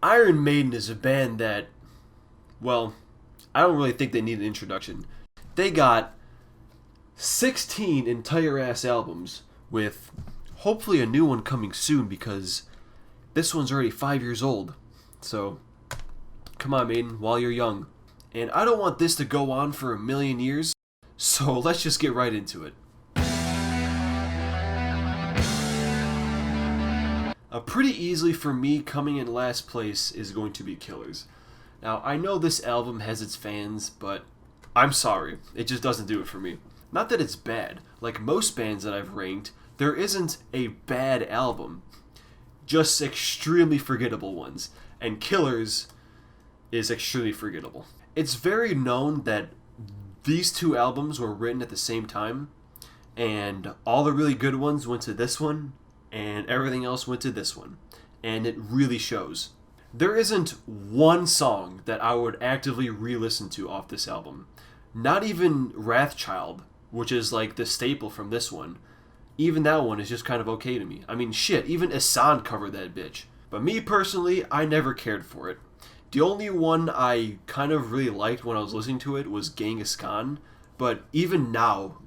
Iron Maiden is a band that, well, I don't really think they need an introduction. They got 16 entire ass albums with hopefully a new one coming soon because this one's already 5 years old. So, come on, Maiden, while you're young. And I don't want this to go on for a million years, so let's just get right into it. Pretty easily for me, coming in last place is going to be Killers. Now, I know this album has its fans, but I'm sorry, it just doesn't do it for me. Not that it's bad. Like most bands that I've ranked, there isn't a bad album, just extremely forgettable ones. And Killers is extremely forgettable. It's very known that these two albums were written at the same time, and all the really good ones went to this one, and everything else went to this one. And it really shows. There isn't one song that I would actively re-listen to off this album. Not even Wrathchild, which is like the staple from this one. Even that one is just kind of okay to me. I mean, shit, even Asan covered that bitch. But me personally, I never cared for it. The only one I kind of really liked when I was listening to it was Genghis Khan. But even now,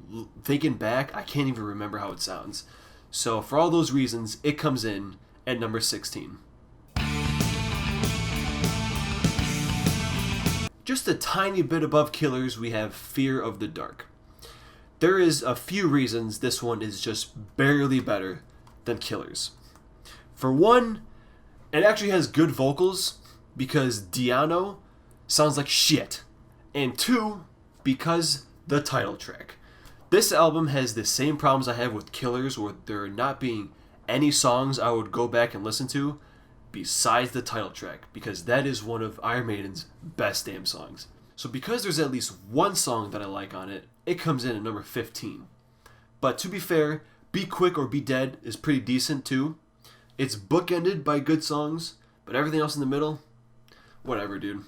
thinking back, I can't even remember how it sounds. So for all those reasons, it comes in at number 16. Just a tiny bit above Killers, we have Fear of the Dark. There is a few reasons this one is just barely better than Killers. For one, it actually has good vocals because Diano sounds like shit. And two, because the title track. This album has the same problems I have with Killers, where there not being any songs I would go back and listen to besides the title track, because that is one of Iron Maiden's best damn songs. So because there's at least one song that I like on it, it comes in at number 15. But to be fair, Be Quick or Be Dead is pretty decent too. It's bookended by good songs, but everything else in the middle, whatever, dude.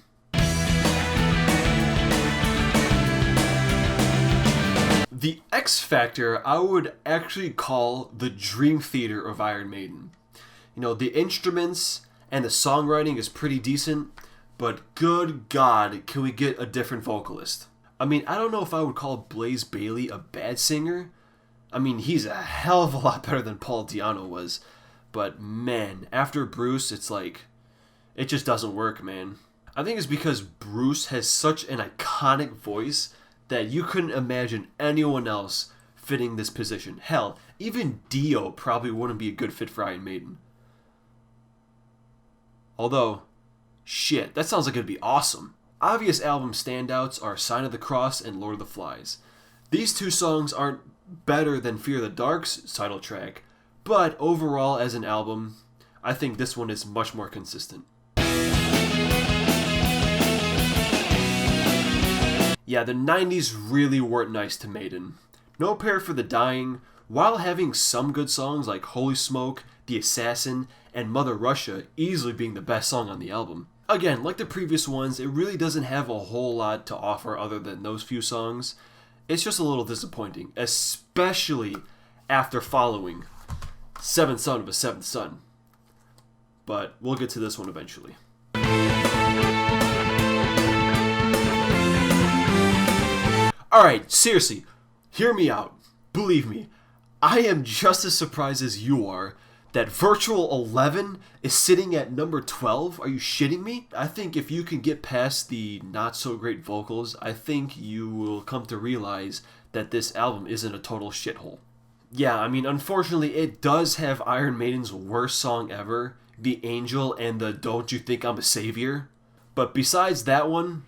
The X Factor I would actually call the Dream Theater of Iron Maiden. You know, the instruments and the songwriting is pretty decent, but good God, can we get a different vocalist? I mean, I don't know if I would call Blaze Bayley a bad singer. I mean, he's a hell of a lot better than Paul Di'Anno was. But man, after Bruce, it's like, it just doesn't work, man. I think it's because Bruce has such an iconic voice that you couldn't imagine anyone else fitting this position. Hell, even Dio probably wouldn't be a good fit for Iron Maiden. Although, shit, that sounds like it'd be awesome. Obvious album standouts are Sign of the Cross and Lord of the Flies. These two songs aren't better than Fear of the Dark's title track, but overall as an album, I think this one is much more consistent. Yeah, the 90s really weren't nice to Maiden. No Prayer for the Dying, while having some good songs like Holy Smoke, The Assassin, and Mother Russia easily being the best song on the album. Again, like the previous ones, it really doesn't have a whole lot to offer other than those few songs. It's just a little disappointing, especially after following Seventh Son of a Seventh Son. But we'll get to this one eventually. Alright, seriously, hear me out. Believe me, I am just as surprised as you are that Virtual 11 is sitting at number 12. Are you shitting me? I think if you can get past the not so great vocals, I think you will come to realize that this album isn't a total shithole. Yeah, I mean, unfortunately, it does have Iron Maiden's worst song ever, The Angel and the Don't You Think I'm a Savior. But besides that one,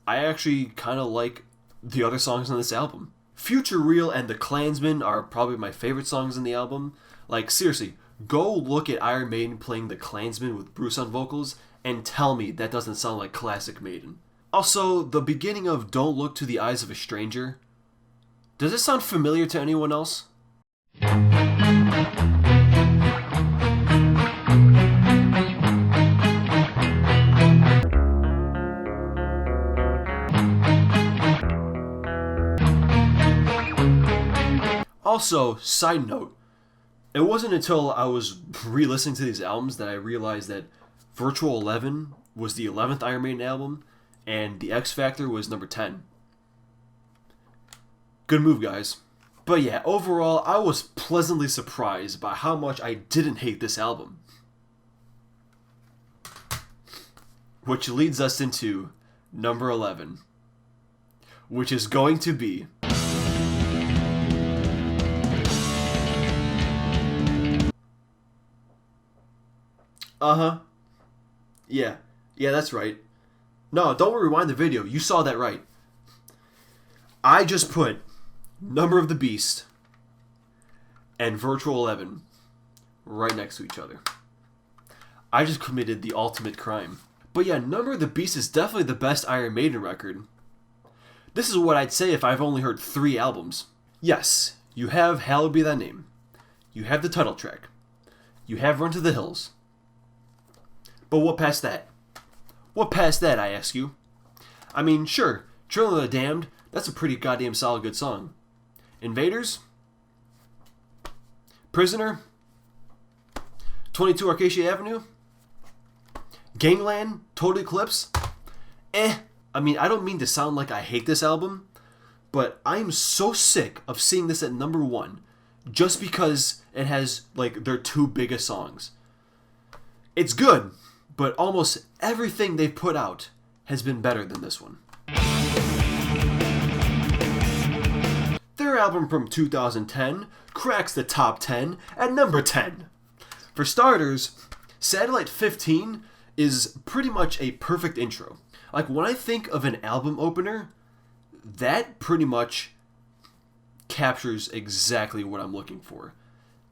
I actually kind of like the other songs on this album. Future Real and The Klansman are probably my favorite songs in the album. Like, seriously, go look at Iron Maiden playing The Klansman with Bruce on vocals and tell me that doesn't sound like classic Maiden. Also, the beginning of Don't Look to the Eyes of a Stranger. Does it sound familiar to anyone else? Also, side note, it wasn't until I was re-listening to these albums that I realized that Virtual 11 was the 11th Iron Maiden album, and The X Factor was number 10. Good move, guys. But yeah, overall, I was pleasantly surprised by how much I didn't hate this album. Which leads us into number 11, which is going to be Yeah, that's right. No, don't rewind the video. You saw that right. I just put Number of the Beast and Virtual 11 right next to each other. I just committed the ultimate crime. But yeah, Number of the Beast is definitely the best Iron Maiden record. This is what I'd say if I've only heard 3 albums. Yes, you have Hallowed Be Thy Name. You have the title track. You have Run to the Hills. But what past that? What past that, I ask you? I mean, sure, Children of the Damned, that's a pretty goddamn solid good song. Invaders? Prisoner? 22 Acacia Avenue? Gangland? Total Eclipse? I mean, I don't mean to sound like I hate this album, but I am so sick of seeing this at number 1 just because it has, like, their 2 biggest songs. It's good, but almost everything they've put out has been better than this one. Their album from 2010 cracks the top 10 at number 10. For starters, Satellite 15 is pretty much a perfect intro. Like, when I think of an album opener, that pretty much captures exactly what I'm looking for.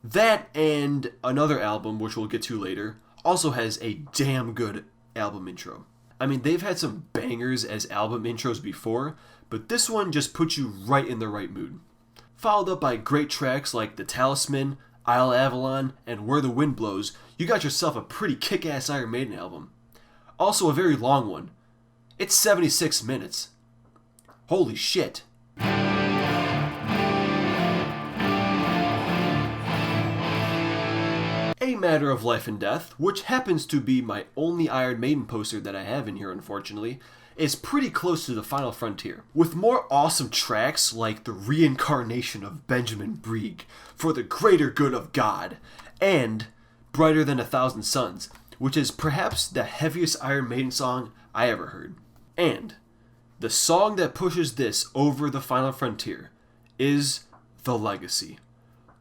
That and another album, which we'll get to later, also has a damn good album intro. I mean, they've had some bangers as album intros before, but this one just puts you right in the right mood. Followed up by great tracks like The Talisman, Isle Avalon, and Where the Wind Blows, you got yourself a pretty kick-ass Iron Maiden album. Also a very long one. It's 76 minutes. Holy shit. A Matter of Life and Death, which happens to be my only Iron Maiden poster that I have in here, unfortunately, is pretty close to the final frontier. With more awesome tracks like The Reincarnation of Benjamin Brieg, For the Greater Good of God, and Brighter Than 1,000 Suns, which is perhaps the heaviest Iron Maiden song I ever heard. And the song that pushes this over the final frontier is The Legacy.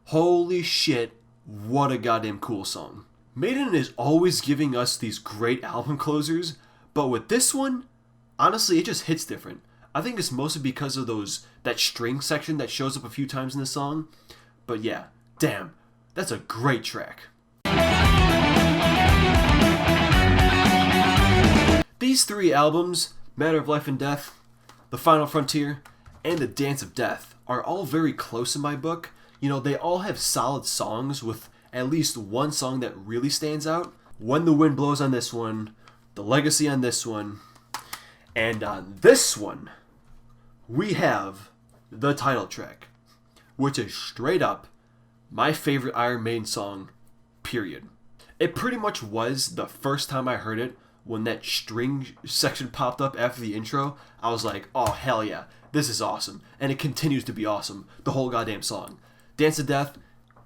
Holy shit, what a goddamn cool song. Maiden is always giving us these great album closers, but with this one, honestly, it just hits different. I think it's mostly because of that string section that shows up a few times in the song. But yeah, damn, that's a great track. These 3 albums, Matter of Life and Death, The Final Frontier, and The Dance of Death, are all very close in my book. You know, they all have solid songs with at least one song that really stands out. When the Wind Blows on this one, The Legacy on this one, and on this one, we have the title track, which is straight up my favorite Iron Maiden song, period. It pretty much was the first time I heard it. When that string section popped up after the intro, I was like, oh hell yeah, this is awesome. And it continues to be awesome, the whole goddamn song. Dance to Death,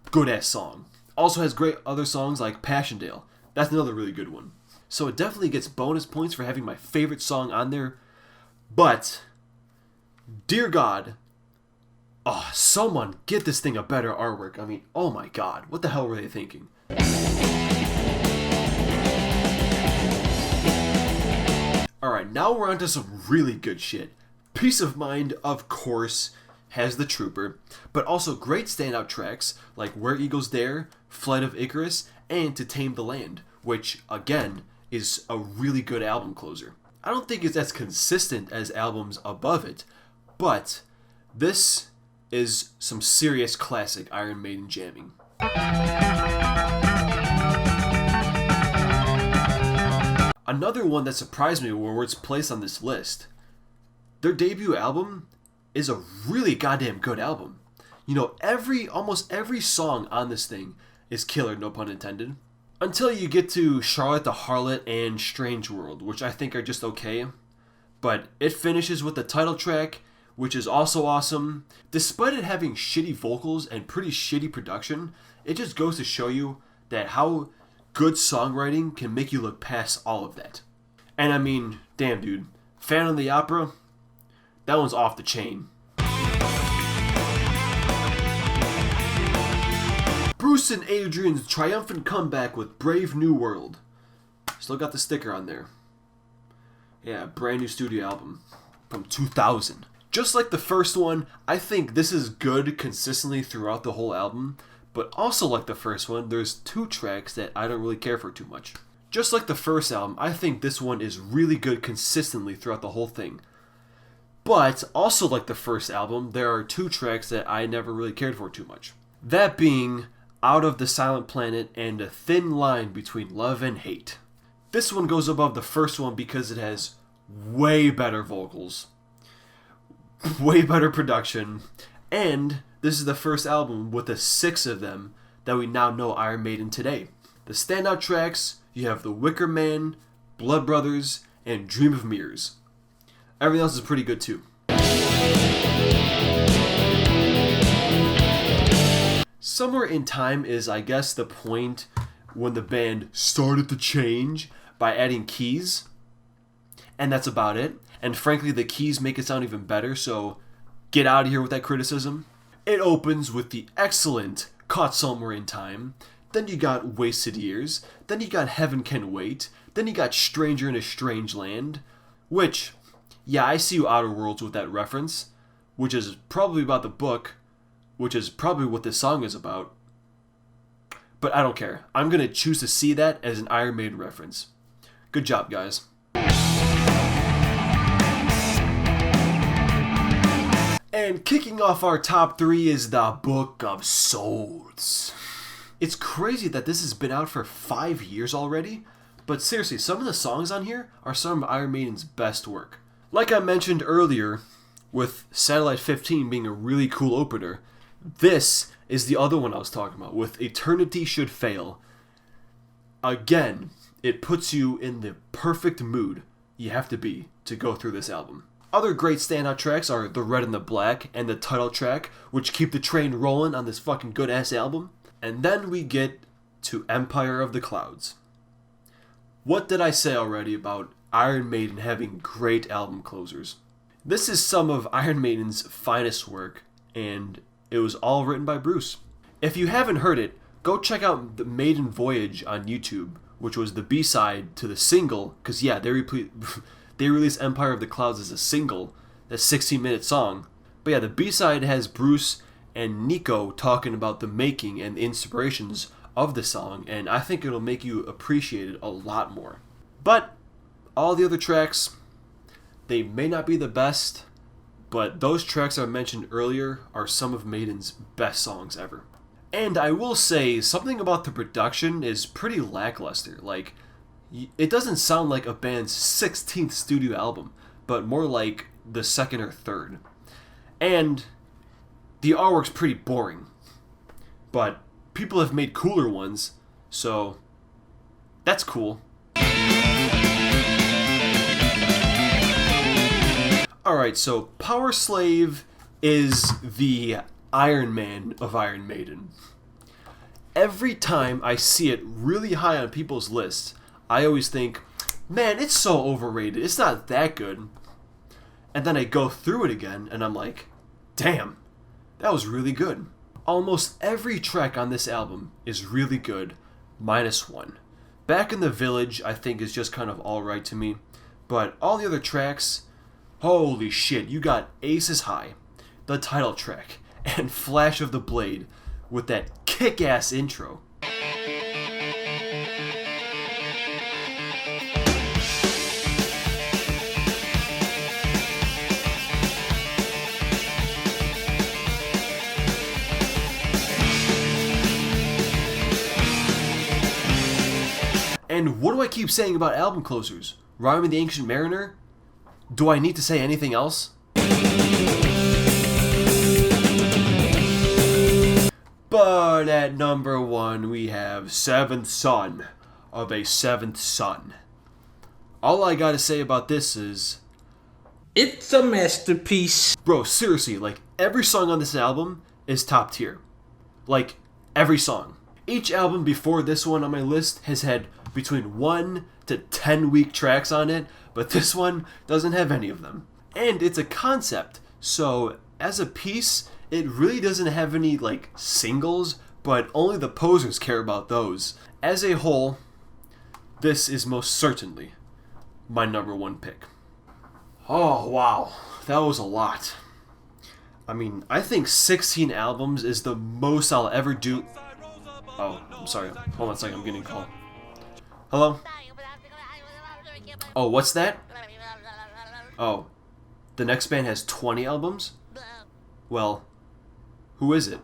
good ass song. Also has great other songs like Passchendaele. That's another really good one. So it definitely gets bonus points for having my favorite song on there. But, dear God, oh, someone get this thing a better artwork. I mean, oh my God, what the hell were they thinking? Alright, now we're on to some really good shit. Peace of Mind, of course, has The Trooper, but also great standout tracks like Where Eagles Dare, Flight of Icarus, and To Tame the Land, which, again, is a really good album closer. I don't think it's as consistent as albums above it, but this is some serious classic Iron Maiden jamming. Another one that surprised me where it's placed on this list. Their debut album is a really goddamn good album. You know, almost every song on this thing is killer, no pun intended. Until you get to Charlotte the Harlot and Strange World, which I think are just okay. But it finishes with the title track, which is also awesome. Despite it having shitty vocals and pretty shitty production, it just goes to show you that how good songwriting can make you look past all of that. And I mean, damn dude, Phantom of the Opera, that one's off the chain. Bruce and Adrian's triumphant comeback with Brave New World. Still got the sticker on there. Yeah, brand new studio album from 2000. Just like the first one, I think this is good consistently throughout the whole album, but also like the first one, there's 2 tracks that I don't really care for too much. Just like the first album, I think this one is really good consistently throughout the whole thing. But also like the first album, there are 2 tracks that I never really cared for too much. That being Out of the Silent Planet and A Thin Line Between Love and Hate. This one goes above the first one because it has way better vocals, way better production, and this is the first album with the 6 of them that we now know Iron Maiden today. The standout tracks, you have The Wicker Man, Blood Brothers, and Dream of Mirrors. Everything else is pretty good too. Somewhere in Time is, I guess, the point when the band started to change by adding keys. And that's about it. And frankly, the keys make it sound even better, so get out of here with that criticism. It opens with the excellent Caught Somewhere in Time. Then you got Wasted Years. Then you got Heaven Can Wait. Then you got Stranger in a Strange Land. Which, yeah, I see you Outer Worlds with that reference. Which is probably about the book. Which is probably what this song is about. But I don't care. I'm going to choose to see that as an Iron Maiden reference. Good job, guys. And kicking off our top 3 is the Book of Souls. It's crazy that this has been out for 5 years already, but seriously, some of the songs on here are some of Iron Maiden's best work. Like I mentioned earlier, with Satellite 15 being a really cool opener, this is the other one I was talking about, with Eternity Should Fail. Again, it puts you in the perfect mood you have to be to go through this album. Other great standout tracks are The Red and the Black and the title track, which keep the train rolling on this fucking good-ass album. And then we get to Empire of the Clouds. What did I say already about Iron Maiden having great album closers? This is some of Iron Maiden's finest work, and it was all written by Bruce. If you haven't heard it, go check out the Maiden Voyage on YouTube, which was the B-side to the single, because yeah, they released Empire of the Clouds as a single, that 16-minute song. But yeah, the B-side has Bruce and Nico talking about the making and the inspirations of the song, and I think it'll make you appreciate it a lot more. But all the other tracks, they may not be the best, but those tracks I mentioned earlier are some of Maiden's best songs ever. And I will say, something about the production is pretty lackluster. Like, it doesn't sound like a band's 16th studio album, but more like the 2nd or 3rd. And the artwork's pretty boring. But people have made cooler ones, so that's cool. Alright, so Power Slave is the Iron Man of Iron Maiden. Every time I see it really high on people's lists, I always think, man, it's so overrated, it's not that good. And then I go through it again, and I'm like, damn, that was really good. Almost every track on this album is really good, minus one. Back in the Village, I think, is just kind of alright to me, but all the other tracks, holy shit, you got Aces High, the title track, and Flash of the Blade with that kick-ass intro. And what do I keep saying about album closers? Rhyme of the Ancient Mariner? Do I need to say anything else? But at number 1, we have Seventh Son of a Seventh Son. All I gotta say about this is, it's a masterpiece. bro, seriously, like, every song on this album is top tier. Like, every song. Each album before this one on my list has had between 1 to 10 weak tracks on it, but this one doesn't have any of them. And it's a concept, so as a piece, it really doesn't have any, like, singles, but only the posers care about those. As a whole, this is most certainly my number 1 pick. Oh, wow. That was a lot. I mean, I think 16 albums is the most I'll ever do. Oh, I'm sorry. Hold on a second, I'm getting a call. Hello? Oh, what's that? Oh, the next band has 20 albums? Well, who is it?